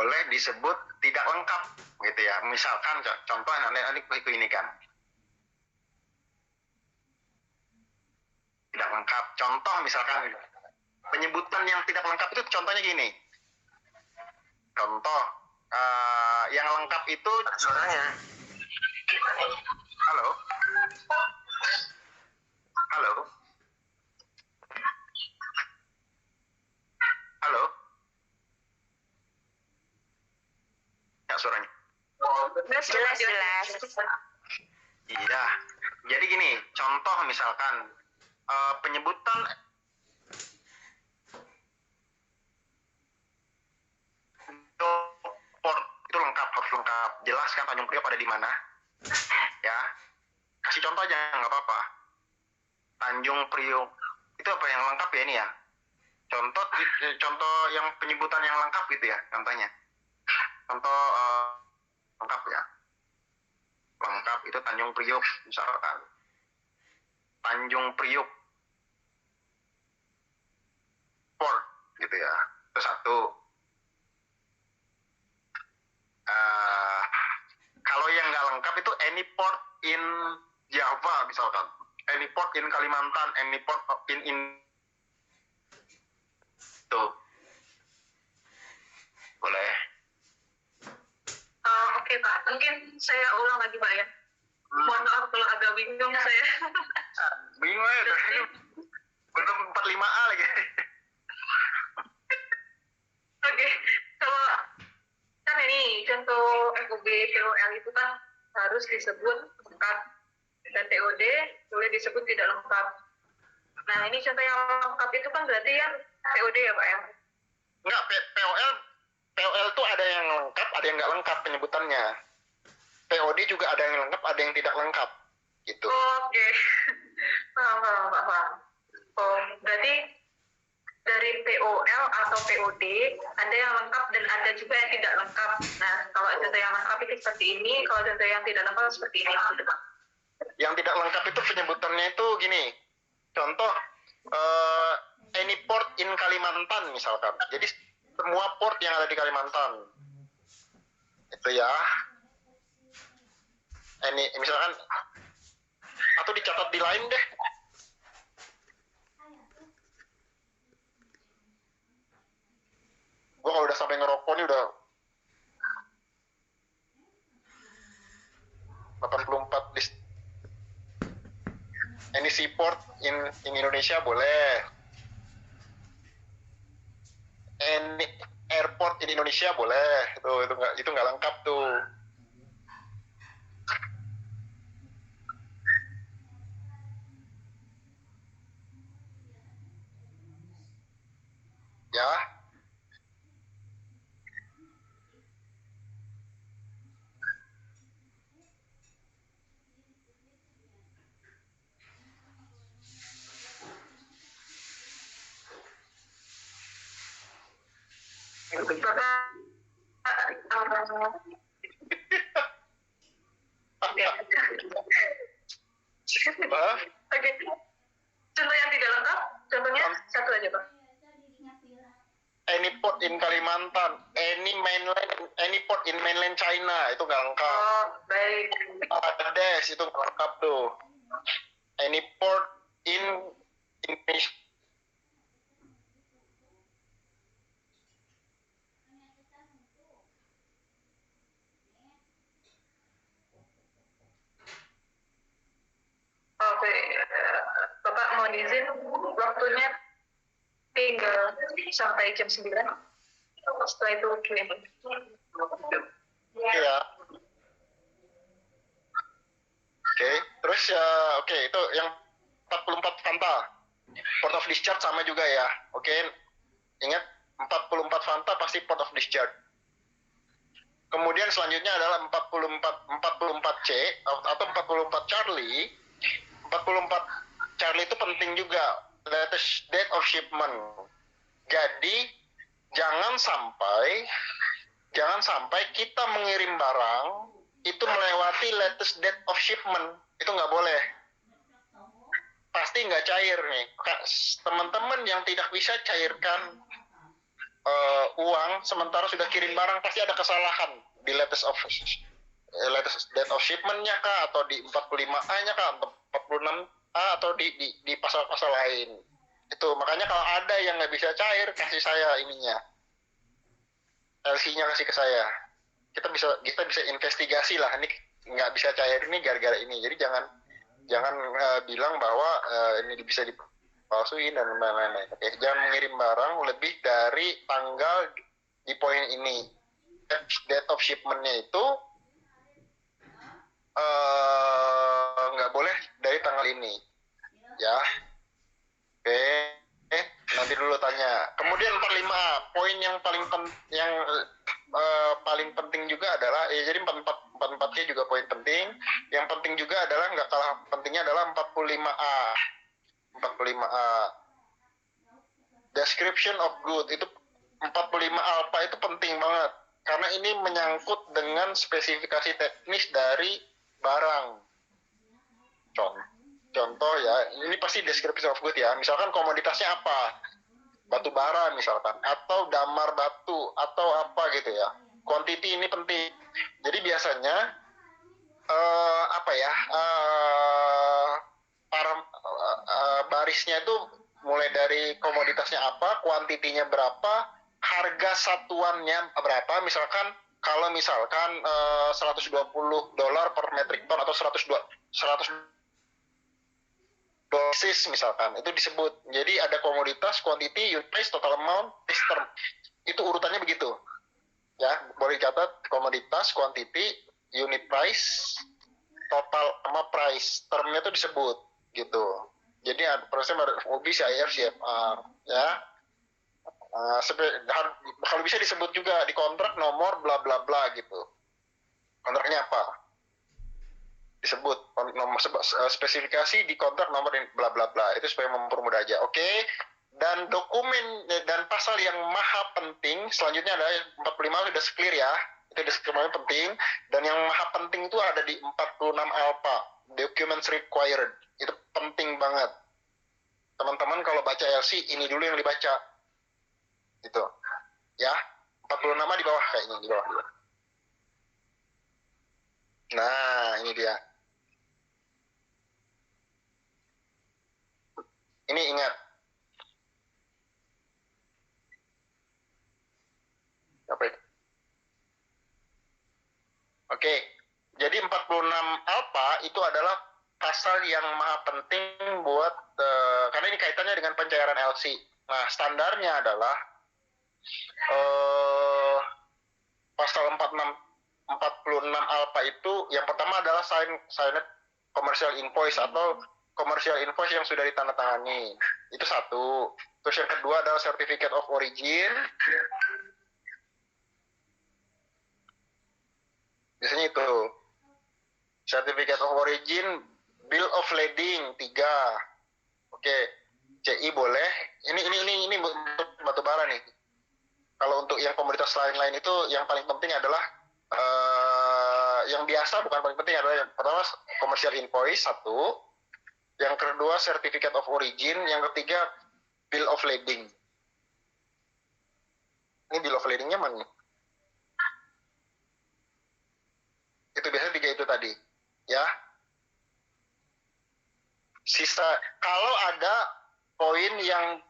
boleh disebut tidak lengkap gitu ya. Misalkan contoh nanti ini kan tidak lengkap. Contoh misalkan penyebutan yang tidak lengkap itu contohnya gini. Contoh yang lengkap itu suaranya. Halo. Halo. Halo. Ya suaranya. Jelas. Iya. Jadi gini, contoh misalkan penyebutan port itu lengkap, harus lengkap. Jelaskan Tanjung Priok ada di mana. Ya. Kasih contoh aja nggak apa-apa. Tanjung Priok itu apa yang lengkap ya ini ya? Contoh yang penyebutan yang lengkap gitu ya, contohnya. Contoh lengkap ya. Lengkap itu Tanjung Priok misalkan. Tanjung Priok Port gitu ya. Itu satu. Kalau yang nggak lengkap itu any port in Java misalkan, any port in Kalimantan, any port in tuh boleh. Oke Pak, mungkin saya ulang lagi Pak ya. Mohon maaf kalau agak bingung saya. Bingung ya, belum 45A lagi. Oke, kalau kan ini contoh FOB POL itu kan harus disebut lengkap dan TOD boleh disebut tidak lengkap. Nah ini contoh yang lengkap itu kan berarti yang TOD ya Pak ya? Enggak, POL tuh ada yang lengkap, ada yang nggak lengkap penyebutannya. POD juga ada yang lengkap, ada yang tidak lengkap. Gitu. Oke. Paham. Oh, berarti dari POL atau POD ada yang lengkap dan ada juga yang tidak lengkap. Nah, kalau contoh yang lengkap itu seperti ini, kalau contoh yang tidak lengkap seperti ini. Gitu, Pak. Yang tidak lengkap itu penyebutannya itu gini. Contoh, any port in Kalimantan misalkan. Jadi semua port yang ada di Kalimantan. Itu ya. Misalkan, atau dicatat di lain deh. Gue kalau udah sampai ngerokok nih udah 84 list. Any seaport in Indonesia boleh. Any airport in Indonesia boleh. Itu nggak lengkap tuh. Ya. Oke. Contoh yang tidak lengkap, contohnya satu aja Pak. Any port in Kalimantan, any port in mainland China itu nggak lengkap. Oh, baik. Bangladesh itu nggak lengkap tuh. Any port in Indonesia. Oke, Bapak mohon izin, waktunya tinggal sampai jam 9. Setelah itu Q&A. Iya. Oke, terus oke, itu yang 44 Fanta. Port of discharge sama juga ya. Oke, ingat 44 Fanta pasti port of discharge. Kemudian selanjutnya adalah 44C atau 44 Charlie. 44 Charlie itu penting juga, latest date of shipment. Jadi jangan sampai kita mengirim barang itu melewati latest date of shipment. Itu nggak boleh. Pasti nggak cair nih. Teman-teman yang tidak bisa cairkan uang sementara sudah kirim barang, pasti ada kesalahan di latest date of shipment-nya kah, atau di 45A-nya kah, atau 46A, atau di pasal-pasal lain. Itu makanya kalau ada yang nggak bisa cair, kasih saya ininya, LC-nya kasih ke saya. Kita bisa investigasi lah, ini nggak bisa cair ini gara-gara ini. Jadi jangan bilang bahwa ini bisa dipalsuin dan lain-lain. Oke, jangan mengirim barang lebih dari tanggal di poin ini. Date of shipment-nya itu nggak boleh dari tanggal ini, ya. Oke, nanti dulu tanya. Kemudian 45A, poin yang paling penting juga adalah, jadi 44Nya juga poin penting. Yang penting juga adalah, nggak kalah pentingnya adalah 45A. 45A. Description of good, itu 45 alpha itu penting banget. Karena ini menyangkut dengan spesifikasi teknis dari barang. Contoh ya, ini pasti description of good ya. Misalkan komoditasnya apa? Batu bara misalkan, atau damar batu, atau apa gitu ya. Quantity ini penting. Jadi biasanya barisnya itu mulai dari komoditasnya apa, kuantitinya berapa, harga satuannya berapa. Kalau misalkan $120 per metric ton atau 100 dosis misalkan, itu disebut. Jadi ada komoditas, quantity, unit price, total amount, term. Itu urutannya begitu. Ya, boleh catat komoditas, quantity, unit price, total sama price. Termnya itu disebut gitu. Jadi prosesnya OB, CIF, CFR, ya. Kalau bisa disebut juga di kontrak nomor bla bla bla gitu. Kontraknya apa? Disebut nomor spesifikasi di kontrak nomor bla bla bla, itu supaya mempermudah aja. Oke. Dan dokumen dan pasal yang maha penting selanjutnya adalah 45 sudah clear ya, itu deskripsinya penting. Dan yang maha penting itu ada di 46 alpha, documents required. Itu penting banget teman-teman. Kalau baca LC ini dulu yang dibaca gitu ya. 46 di bawah, kayaknya di bawah. Nah, ini dia. Ini ingat. Apa itu? Oke. Jadi 46 alpha itu adalah pasal yang maha penting buat karena ini kaitannya dengan pencairan LC. Nah, standarnya adalah pasal 46 alpha itu yang pertama adalah signed commercial invoice atau commercial invoice yang sudah ditandatangani. Itu satu. Terus yang kedua adalah certificate of origin. Biasanya itu. Certificate of origin, bill of lading 3. Oke. CI boleh. Ini untuk batu bara nih. Kalau untuk yang komoditas lain-lain itu yang paling penting adalah yang biasa, bukan paling penting, adalah yang pertama commercial invoice 1, yang kedua certificate of origin, yang ketiga bill of lading. Ini bill of ladingnya mana? Itu biasanya 3 itu tadi ya. Sisa kalau ada poin yang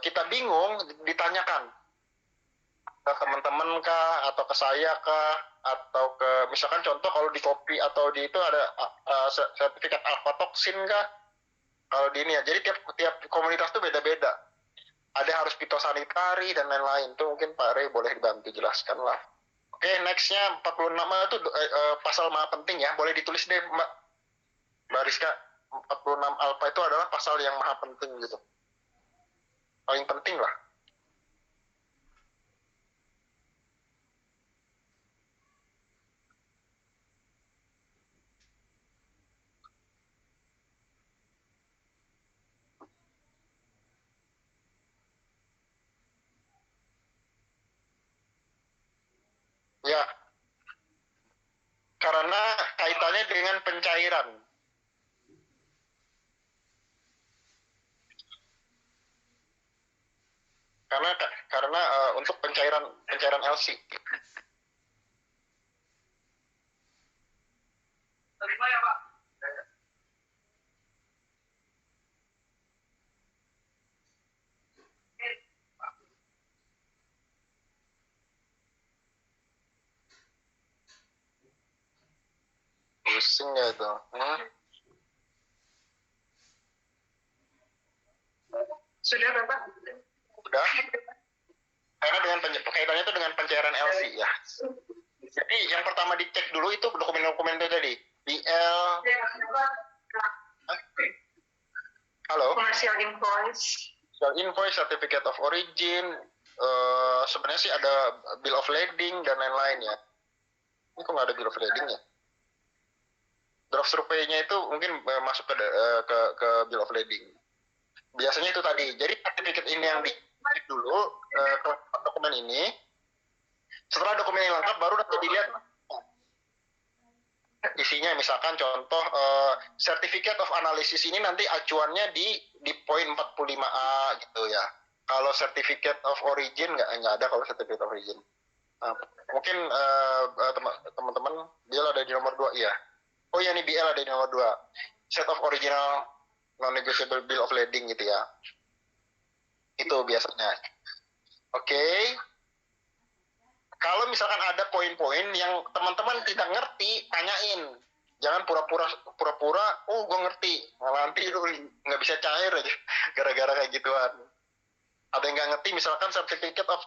kita bingung, ditanyakan ke teman-teman kah, atau ke saya kah, atau ke misalkan contoh kalau di kopi atau di itu ada sertifikat aflatoksin kah, kalau di ini ya. Jadi tiap komunitas itu beda-beda, ada harus fitosanitari dan lain-lain. Itu mungkin Pak Rey boleh dibantu jelaskan lah. Oke, nextnya 46 itu pasal maha penting ya, boleh ditulis deh Mbak Rizka. 46 alpha itu adalah pasal yang maha penting gitu, paling penting lah. Ya, karena kaitannya dengan pencairan. karena untuk pencairan LC. Pusing nggak itu? Sudah Bapak? Sudah. Karena dengan kaitannya itu dengan pencairan LC ya. Jadi yang pertama dicek dulu itu dokumen-dokumen itu tadi. BL. Halo. Commercial invoice. Invoice, certificate of origin. Sebenarnya sih ada bill of lading dan lain-lain ya. Ini kok nggak ada bill of lading ya? Draft survei-nya itu mungkin masuk ke bill of lading. Biasanya itu tadi. Jadi certificate ini yang dicek dulu ke dokumen ini. Setelah dokumen ini lengkap baru nanti dilihat isinya. Misalkan contoh certificate of analysis ini nanti acuannya di poin 45A gitu ya. Kalau certificate of origin nggak ada kalau certificate of origin. Mungkin teman-teman BL ada di nomor 2 ya. Oh ya, ini BL ada di nomor 2. Set of original non-negotiable bill of lading gitu ya. Itu biasanya. Oke. Kalau misalkan ada poin-poin yang teman-teman tidak ngerti, tanyain. Jangan pura-pura, oh gue ngerti. Nanti lu nggak bisa cair aja gara-gara kayak gituan. Ada yang nggak ngerti, misalkan certificate of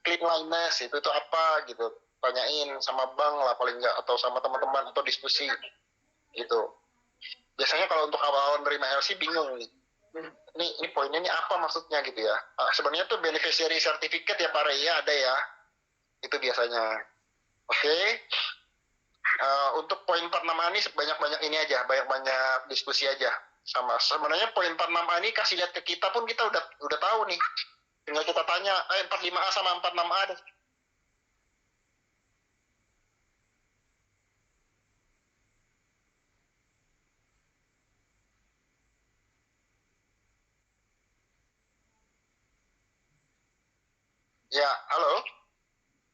cleanliness itu apa gitu. Tanyain sama bank lah paling nggak, atau sama teman-teman, atau diskusi gitu. Biasanya kalau untuk awal-awal menerima LC bingung nih. Ini poinnya ini apa maksudnya gitu ya. Sebenarnya tuh beneficiary certificate ya Pak Rey, ya ada ya. Itu biasanya. Oke. Untuk poin 46A ini banyak-banyak ini aja, banyak-banyak diskusi aja. Sama sebenarnya poin 46A ini kasih lihat ke kita pun kita udah tahu nih. Tinggal kita tanya, 45A sama 46A deh. Ya, halo.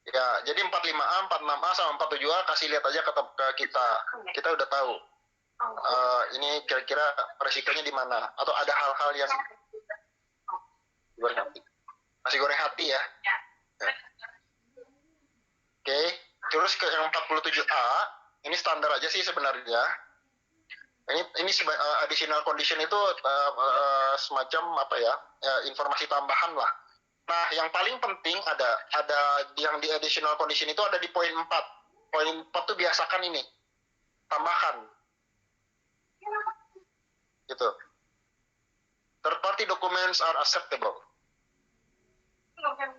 Ya, jadi 45A, 46A sama 47A kasih lihat aja ke kita. Kita udah tahu. Ini kira-kira resikonya di mana? Atau ada hal-hal yang goreng hati. Masih goreng hati ya. Oke. Terus ke yang 47A, ini standar aja sih sebenarnya. Ini additional condition itu semacam apa ya? Informasi tambahan lah. Nah, yang paling penting ada yang di additional condition itu ada di poin 4. Poin 4 tuh biasakan ini. Tambahkan. Gitu. Third party documents are acceptable. Oke.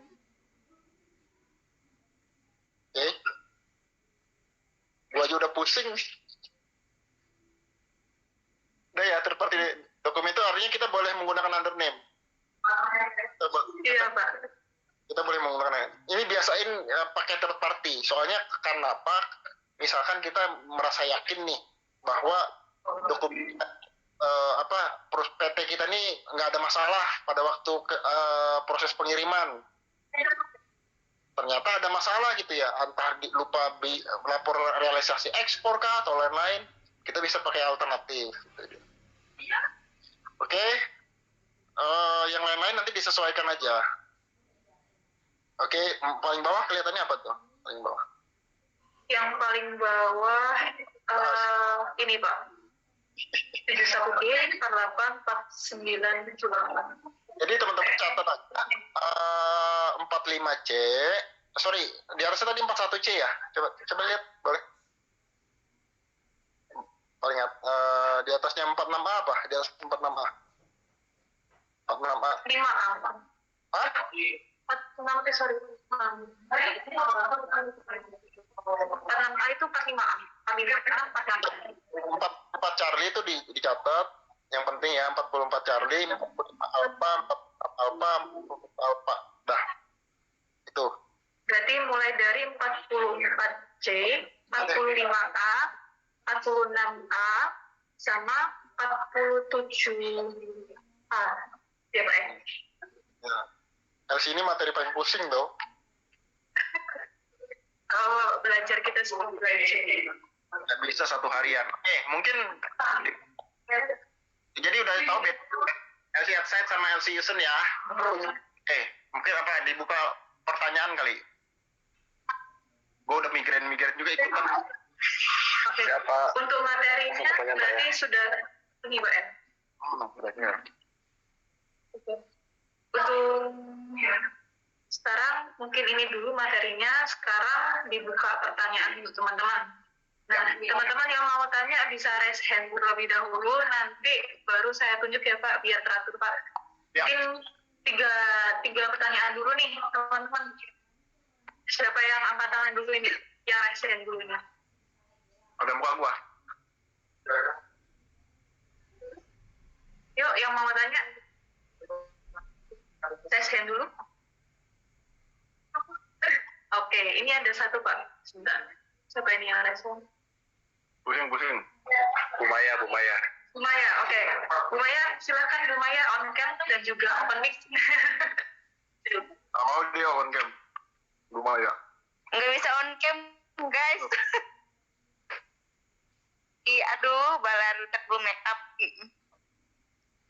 Gua aja udah pusing. Udah ya, third party dokumen itu artinya kita boleh menggunakan under name. Iya Pak. Kita boleh menggunakan. Ini biasain pakai third party. Soalnya karena apa? Misalkan kita merasa yakin nih bahwa dokumen PT kita nih nggak ada masalah pada waktu proses pengiriman. Ternyata ada masalah gitu ya, entah lupa lapor realisasi ekspor kah atau lain-lain, kita bisa pakai alternatif. Oke. Yang lain-lain nanti disesuaikan aja. Oke, paling bawah kelihatannya apa tuh? Paling bawah. Yang paling bawah ini Pak. 71B 484978. Jadi teman-teman catat aja 45C. Sorry, di harusnya tadi 41C ya. Coba lihat, boleh. Paling di atasnya 46A apa? Di atas 46A. 46A. 5A. Hah? 46 sorry. 46A itu 45A. 44 Charlie itu dicatat. Yang penting ya 44 Charlie, 45 Alpha, 44 Alpha, 44 Alpha. Dah. Itu. Berarti mulai dari 44C, 45A, 46A, sama 47A. Ya Pak ya? LC ini materi paling pusing tuh. Kalau belajar kita semua belajar. Nggak bisa satu harian. Mungkin jadi udah tahu LC Outside sama LC Usen ya. Mungkin apa dibuka pertanyaan kali. Gue udah migrain juga ikutan. Oke. Untuk materinya berarti sudah ini Mbak ya? Oke. Untuk sekarang mungkin ini dulu materinya, sekarang dibuka pertanyaan untuk teman-teman. Nah, teman-teman yang mau tanya bisa raise hand terlebih dahulu, nanti baru saya tunjuk ya Pak, biar teratur Pak. Ya. Mungkin tiga pertanyaan dulu nih teman-teman. Siapa yang angkat tangan dulu ini? Yang raise hand dulu ini. Udah buka gua. Yuk, yang mau tanya. Raise hand dulu. Oke, ini ada satu Pak. Sebentar. Siapa ini yang raise hand? Pusing. Bu Maya. Bu Maya, oke. Bu Maya, silakan Bu Maya on cam dan juga open mic. Nggak mau dia on cam. Bu Maya. Nggak bisa on cam, guys. Aduh, balar udah belum make up.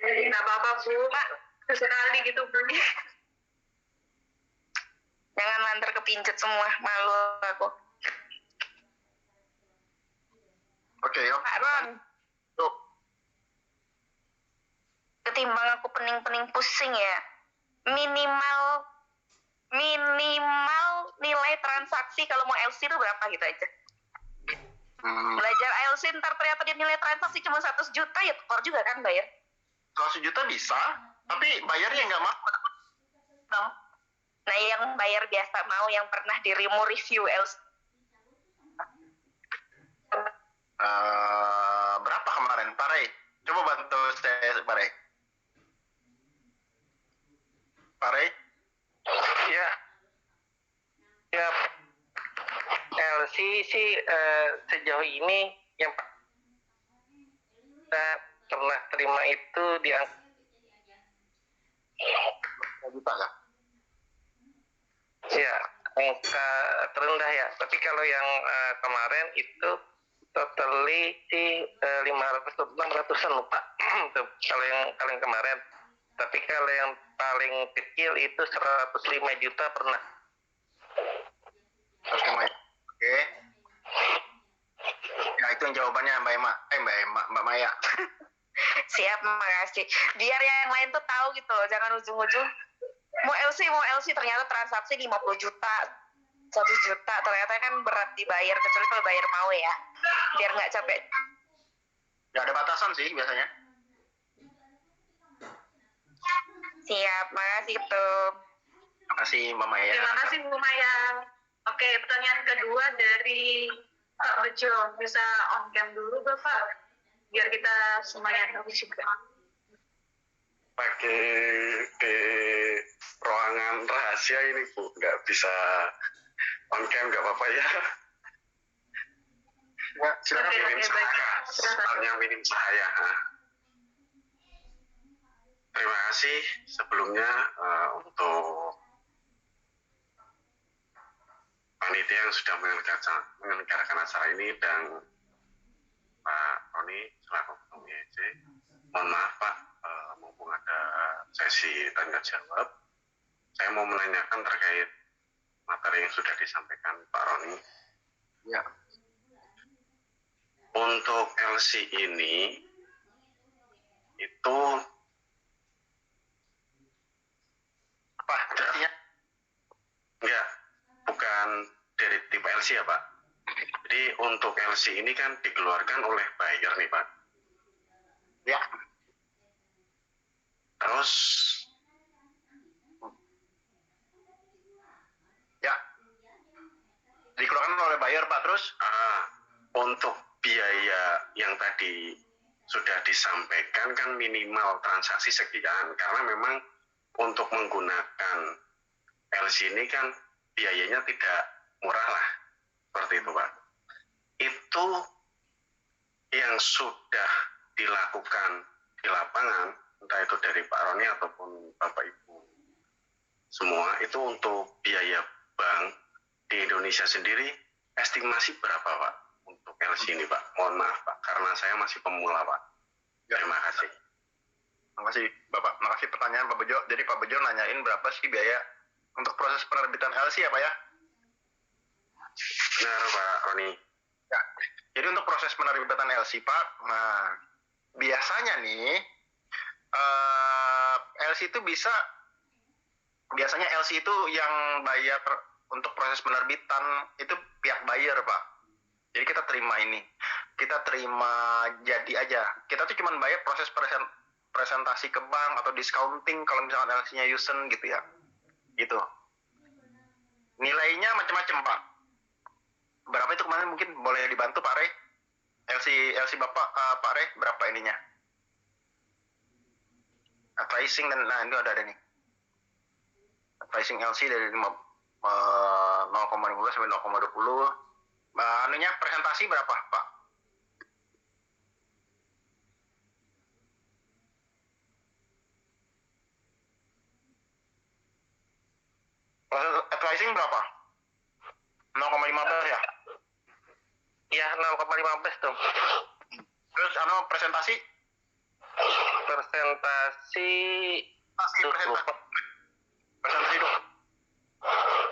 Nggak apa-apa Bu, Pak. Sesekali gitu Bu. Jangan lantar kepincut semua, malu aku. Oke, yuk. Pak Ron, Yuk. ketimbang aku pening-pening pusing ya, minimal nilai transaksi kalau mau LC itu berapa gitu aja. Belajar LC ntar ternyata dia nilai transaksi cuma 100 juta ya tekor juga kan bayar. 100 juta bisa, tapi bayarnya nggak mau. No. Nah yang bayar biasa mau yang pernah dirimu review LC. Berapa kemarin, Pak Ray? Coba bantu saya, Pak Ray. Pak Ray? Ya, LC sih sejauh ini yang kita pernah terima itu di angka Juta ya? ya angka terendah ya. Tapi kalau yang kemarin itu totally sih 500-600an lupa. Kalau yang kemarin. Tapi kalau yang paling kecil itu 105 juta pernah. 105 ya? Oke. Ya itu yang jawabannya Mbak Maya. Siap, makasih. Biar yang lain tuh tahu gitu loh, jangan ujung-ujung mau LC ternyata transaksi 50 juta, 100 juta, ternyata kan berat dibayar, kecuali kalau bayar mau ya. Biar nggak capek. Ya ada batasan sih biasanya. Siap, makasih tuh. Terima kasih Mbak Maya. Terima kasih Bu Maya. Oke, pertanyaan kedua dari Pak Bejo. Bisa on cam dulu Bapak, biar kita semuanya tahu juga. Pakai di ruangan rahasia ini Bu, nggak bisa on cam, nggak apa-apa ya. Ya, silakan. Minim cahaya, sebenarnya minim cahaya. Terima kasih sebelumnya untuk panitia yang sudah menyelenggarakan acara ini dan Pak Roni selaku Ketua IEC. Mohon maaf Pak, mumpung ada sesi tanya jawab, saya mau menanyakan terkait materi yang sudah disampaikan Pak Roni. Ya. Untuk LC ini itu Apa? Artinya? enggak, bukan dari tipe LC ya Pak. Jadi untuk LC ini kan dikeluarkan oleh buyer nih Pak. Ya. Terus Ya. Dikeluarkan oleh buyer Pak, terus? untuk biaya yang tadi sudah disampaikan kan minimal transaksi sekian, karena memang untuk menggunakan LC ini kan biayanya tidak murah lah, seperti itu Pak. Itu yang sudah dilakukan di lapangan, entah itu dari Pak Roni ataupun Bapak Ibu semua, itu untuk biaya bank di Indonesia sendiri estimasi berapa Pak untuk LC ini Pak? Mohon maaf Pak, karena saya masih pemula Pak. Terima kasih. Terima kasih Bapak. Makasih pertanyaan Pak Bejo. Jadi Pak Bejo nanyain berapa sih biaya untuk proses penerbitan LC ya Pak ya? Benar Pak Roni. Ya. Jadi untuk proses penerbitan LC Pak, nah biasanya nih LC itu biasanya LC itu yang bayar untuk proses penerbitan itu pihak buyer Pak. Jadi kita terima jadi aja. Kita tuh cuma bayar proses presentasi ke bank atau discounting kalau misalkan LC-nya Yusen gitu ya. Gitu. Nilainya macam-macam Pak. Berapa itu kemarin mungkin boleh dibantu Pak Re? LC Bapak Pak Re berapa ininya? Pricing dan nah itu ada nih. Pricing LC dari 0,15 sampai 0,20. Anunya presentasi berapa Pak? Pricing berapa? 0,15 ya? Iya, 0,15 tuh. Terus presentasi?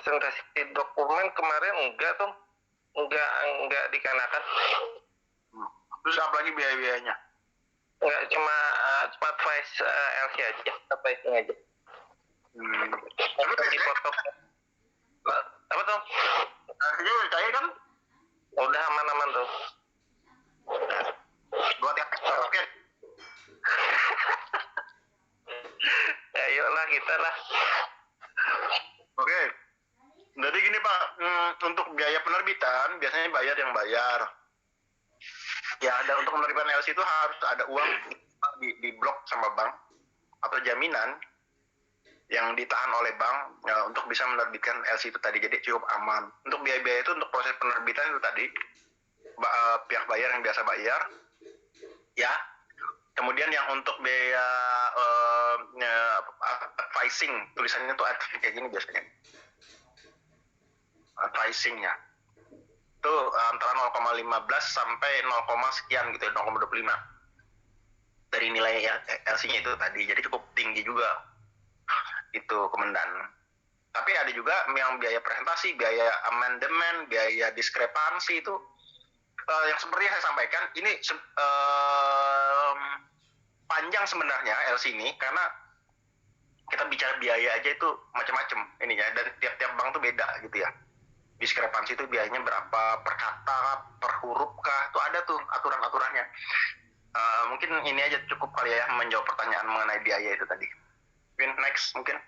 Presentasi dokumen kemarin enggak tuh. Enggak dikenakan. Terus apa lagi biaya-biayanya? Enggak, cuma advice LC aja, advising aja. Tapi Dipoto. Apa tuh? harganya udah cair kan? Udah aman-aman tuh. Buat yang oke. Ayolah kita lah. Oke. Jadi gini Pak, untuk biaya penerbitan biasanya bayar yang bayar. Ya ada untuk penerbitan LC itu harus ada uang di blok sama bank atau jaminan yang ditahan oleh bank ya, untuk bisa menerbitkan LC itu tadi, jadi cukup aman. Untuk biaya-biaya itu untuk proses penerbitan itu tadi pihak bayar yang biasa bayar, ya. Kemudian yang untuk biaya advising, tulisannya tuh kayak gini biasanya. Advisingnya itu antara 0,15 sampai 0, sekian gitu, 0,25 dari nilai LC-nya itu tadi, jadi cukup tinggi juga. Itu komandan. Tapi ada juga yang biaya presentasi, biaya amandemen, biaya diskrepansi itu yang seperti saya sampaikan ini panjang sebenarnya LC ini karena kita bicara biaya aja itu macam-macam ininya dan tiap-tiap bank tuh beda gitu ya. Diskrepansi itu biayanya berapa per kata, per huruf kah? Tuh ada tuh aturan-aturannya. Mungkin ini aja cukup kali ya menjawab pertanyaan mengenai biaya itu tadi. Next mungkin.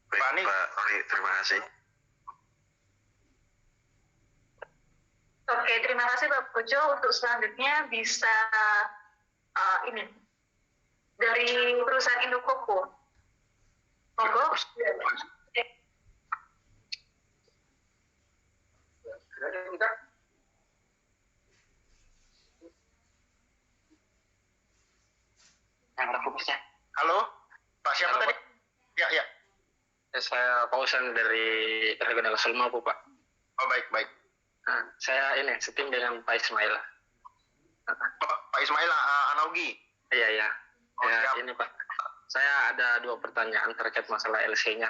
Baik, Pak Ani. Pak Roni, terima kasih. Oke, terima kasih Pak Pujo. Untuk selanjutnya bisa ini dari perusahaan Indokoko. Monggo. Yang ada fokusnya. Halo, Pak siapa tadi? Ya. Saya Pak Usan dari Regional Sulma, Pak. Oh baik. Nah, saya ini setim dengan Pak Ismail. Pak Ismail Anaugi. Iya. Oh, Ya, siap. ini Pak. Saya ada 2 pertanyaan terkait masalah LC-nya.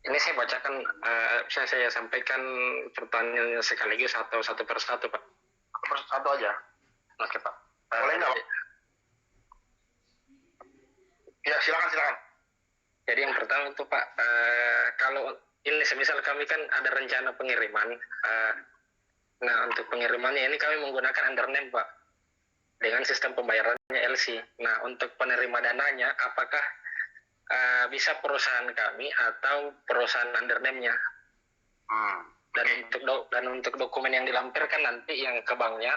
Ini saya bacakan, saya sampaikan pertanyaannya sekaligus atau satu persatu, Pak. Satu aja. Oke, Pak. Boleh nggak, Pak? Ya, silakan. Jadi yang pertama itu Pak, kalau ini semisal kami kan ada rencana pengiriman, nah untuk pengirimannya ini kami menggunakan undername Pak, dengan sistem pembayarannya LC. Nah untuk penerima dananya, apakah bisa perusahaan kami atau perusahaan undername-nya? Dan untuk dokumen yang dilampirkan nanti yang ke banknya,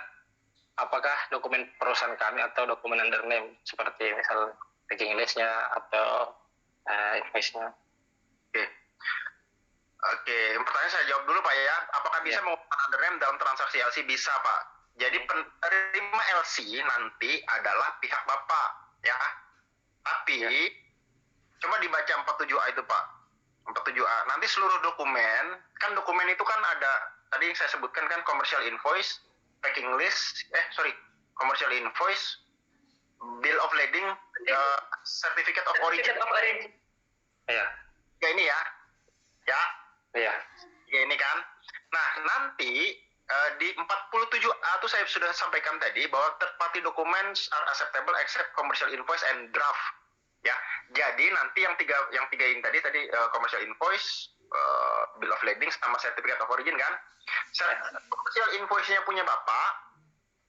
apakah dokumen perusahaan kami atau dokumen undername seperti misal packing list-nya atau invoice-nya? Oke, pertanyaan saya jawab dulu Pak ya. Apakah bisa menggunakan undername dalam transaksi LC? Bisa Pak. Jadi penerima LC nanti adalah pihak Bapak ya. Tapi coba dibaca 47A itu Pak. 47A. Nanti seluruh dokumen, kan dokumen itu kan ada, tadi yang saya sebutkan kan commercial invoice, packing list, commercial invoice, bill of lading, certificate of origin. Certificate of origin. Iya. Ya ini ya. Ya. Iya. Ya ini kan. Nah, nanti di 47A itu saya sudah sampaikan tadi bahwa third party documents are acceptable except commercial invoice and draft. Ya. Jadi nanti yang tiga ini tadi commercial invoice, bill of lading sama certificate of origin kan. Commercial invoice-nya punya Bapak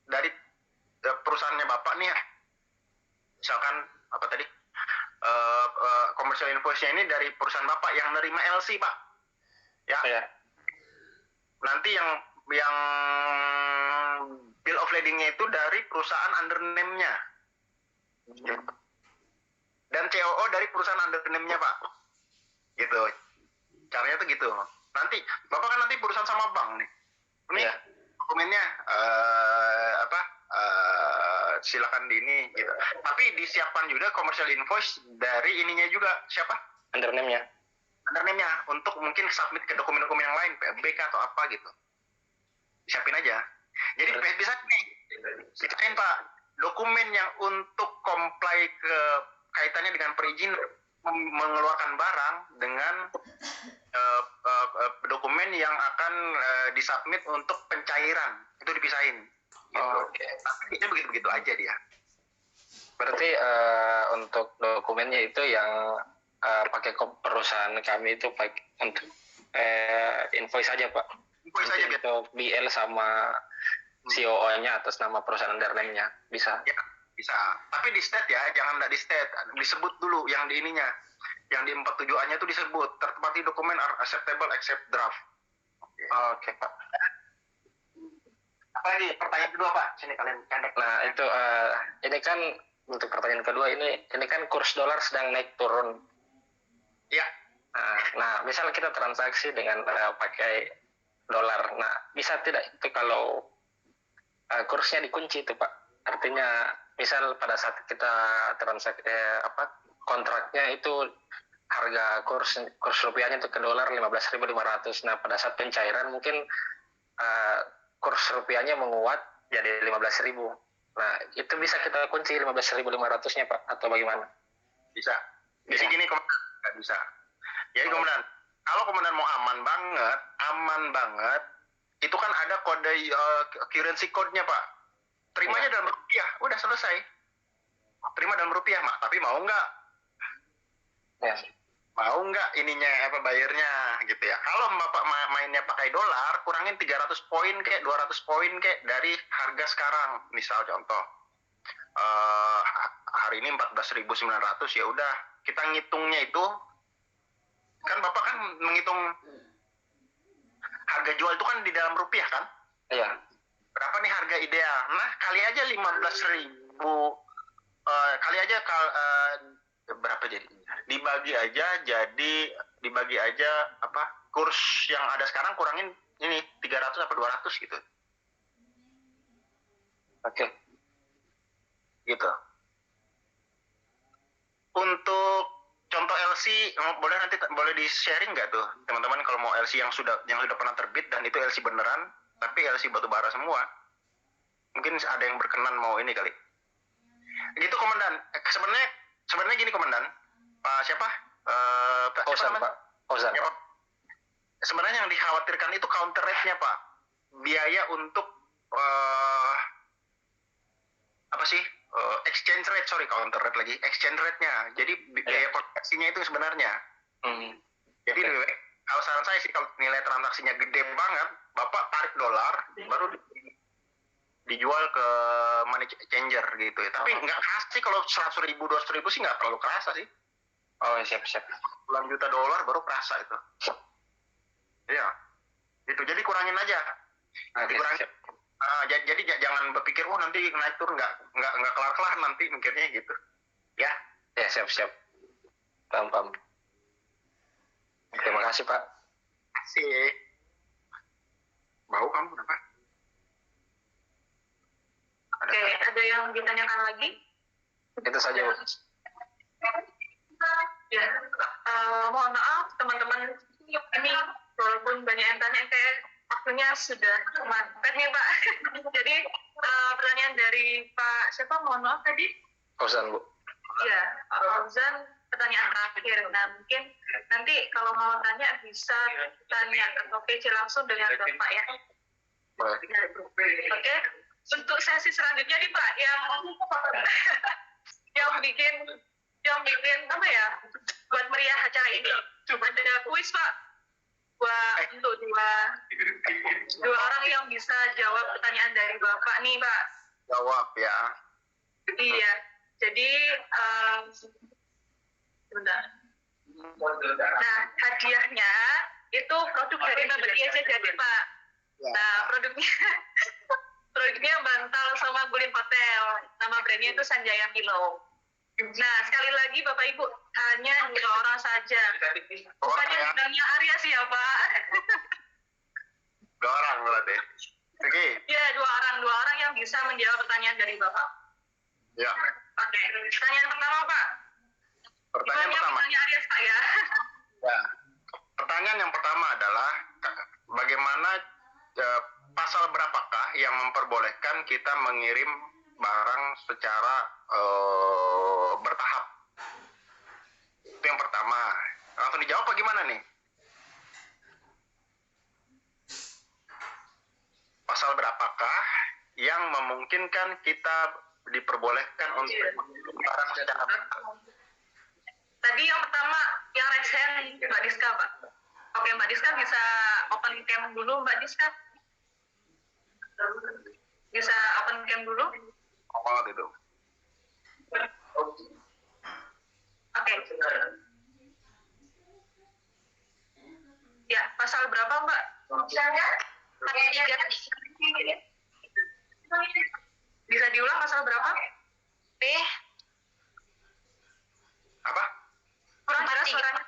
dari perusahaannya Bapak nih. Misalkan apa tadi? Commercial invoice-nya ini dari perusahaan Bapak yang nerima LC, Pak. Ya. Iya. Nanti yang bill of lading-nya itu dari perusahaan under name-nya. Dan COO dari perusahaan under name-nya, Pak. Gitu. Caranya tuh gitu. Nanti Bapak kan nanti perusahaan sama bank nih. Ini Iya. dokumennya silakan di ini gitu. Tapi disiapkan juga commercial invoice dari ininya juga siapa? Under name-nya. Under name-nya untuk mungkin submit ke dokumen-dokumen yang lain, PMBK atau apa gitu. Siapin aja. Jadi bisa nih, ceritain Pak, dokumen yang untuk comply ke kaitannya dengan perizinan mengeluarkan barang dengan dokumen yang akan disubmit untuk pencairan itu dipisahin. Gitu. Oke. Tapi itu begitu-begitu aja dia. Berarti untuk dokumennya itu yang pakai perusahaan kami itu pakai untuk invoice saja Pak. Invoice aja biar. Untuk BL sama COO-nya atas nama perusahaan under name-nya bisa. Ya, bisa. Tapi di state ya, jangan nggak di state. Disebut dulu yang di ininya. Yang di 47A-nya itu disebut third party document are acceptable except draft. Oke Pak. Apa lagi? Pertanyaan kedua Pak. Sini kalian pendek. Nah itu ini kan untuk pertanyaan kedua ini kan kurs dolar sedang naik turun. Ya. Nah misal kita transaksi dengan pakai dolar, nah bisa tidak itu kalau kursnya dikunci itu Pak? Artinya misal pada saat kita transaksi kontraknya itu harga kurs rupiahnya itu ke dolar 15.500. Nah pada saat pencairan mungkin kurs rupiahnya menguat jadi 15.000. Nah itu bisa kita kunci 15.500-nya Pak atau bagaimana? Bisa. Jadi gini komandan, nggak bisa. Jadi komandan, kalau komandan mau aman banget, itu kan ada kode currency code-nya Pak. Terimanya dalam rupiah, udah selesai. Terima dalam rupiah Mak, tapi mau nggak? Ya. Mau nggak ininya bayarnya gitu ya. Kalau Bapak mainnya pakai dolar, kurangin 300 poin kek, 200 poin kek dari harga sekarang. Misal contoh hari ini 14.900, ya udah kita ngitungnya itu kan Bapak kan menghitung harga jual itu kan di dalam rupiah kan? Iya. Berapa nih harga ideal? Nah, kali aja 15.000 kali aja berapa jadi? Dibagi aja kurs yang ada sekarang kurangin ini 300 atau 200 gitu. Oke. Gitu. Untuk contoh LC boleh di sharing nggak tuh teman-teman kalau mau LC yang sudah pernah terbit dan itu LC beneran tapi LC batubara semua. Mungkin ada yang berkenan mau ini kali. Gitu komandan. Sebenarnya gini komandan. Pak siapa? Pak. Ozan. Ya, Pak. Sebenarnya yang dikhawatirkan itu counter rate-nya Pak. Biaya untuk exchange rate, counter rate lagi. Exchange rate-nya. Jadi biaya konversinya itu sebenarnya. Jadi kalau saran saya sih kalau nilai transaksinya gede banget, Bapak tarik dolar baru dijual ke money changer gitu ya. Tapi nggak keras sih kalau 100.000, 200.000 sih nggak terlalu kerasa sih. Oh siap. Puluhan juta dolar baru kerasa itu. Iya. Itu jadi kurangin aja. Dikurangin. Siap. Jadi jangan berpikir nanti naik turun nggak kelar nanti mikirnya gitu. Ya. Ya siap. Paham. Terima kasih Pak. Asik. Bau kamu kenapa? Oke, ada yang ditanyakan lagi? Itu saja Bu. Ya, mohon maaf teman-teman ini walaupun banyak yang tanya kayak waktunya sudah mepet nih Pak. Jadi pertanyaan dari Pak siapa mohon maaf tadi? Fauzan Bu. Iya, Pak Fauzan pertanyaan terakhir. Nah mungkin nanti kalau mau tanya bisa tanya atau PC langsung dengan Bapak ya. Oke. Untuk sesi selanjutnya nih Pak yang bikin apa ya buat meriah acara ini ada kuis Pak untuk dua orang yang bisa jawab pertanyaan dari Bapak nih Pak. Jawab ya. Iya, jadi bentar. Nah hadiahnya itu produk dari Member IEC jadi Pak. Nah produknya bantal sama guling hotel, nama brandnya itu Sanjaya Milo. Nah sekali lagi Bapak Ibu hanya 2 orang saja, bukan yang bidangnya Arya sih ya Pak. 2 orang berarti. Oke. Ya 2 orang yang bisa menjawab pertanyaan dari Bapak. Ya. Oke, pertanyaan pertama Pak. Pertanyaan pertama. Pertanyaan Arya Pak ya. Ya. Pertanyaan yang pertama adalah bagaimana pasal berapakah yang memperbolehkan kita mengirim barang secara bertahap? Itu yang pertama. Langsung dijawab apa gimana nih? Pasal berapakah yang memungkinkan kita diperbolehkan untuk barang secara bertahap? Tadi yang pertama yang raise hand Mbak Diska Pak. Oke Mbak Diska bisa open cam dulu Mbak Diska. Bisa open cam dulu. Oh itu. Oke. Ya, pasal berapa Mbak? Pasal 43. Bisa diulang pasal berapa? P Apa? Kurang jelas suaranya.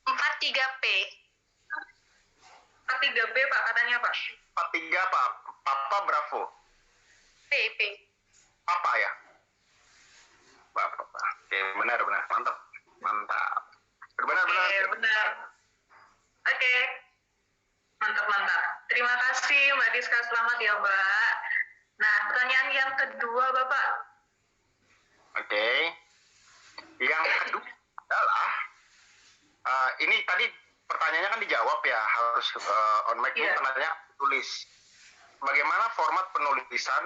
43P. 43B Pak katanya Pak. 43 apa? Papa Bravo. P. Papa ya? Papa. Oke, benar. Mantap. Benar. Oke, benar. Oke. Mantap. Terima kasih Mbak Diska, selamat ya Mbak. Nah, pertanyaan yang kedua Bapak. Oke. Yang kedua adalah ini tadi pertanyaannya kan dijawab ya, harus on mic ini pertanyaannya tulis. Bagaimana format penulisan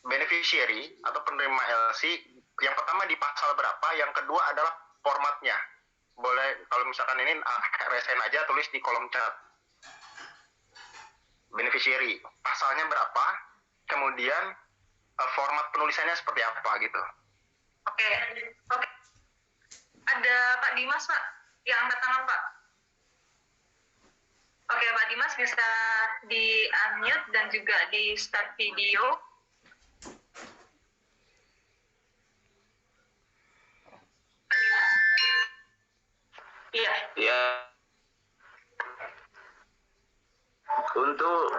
beneficiary atau penerima LC? Yang pertama di pasal berapa? Yang kedua adalah formatnya. Boleh kalau misalkan ini resign aja tulis di kolom chat. Beneficiary pasalnya berapa? Kemudian format penulisannya seperti apa gitu. Oke. Ada Pak Dimas Pak, yang angkat tangan Pak. Oke Pak Dimas bisa di unmute dan juga di start video. Pak Dimas? Iya. Ya. Untuk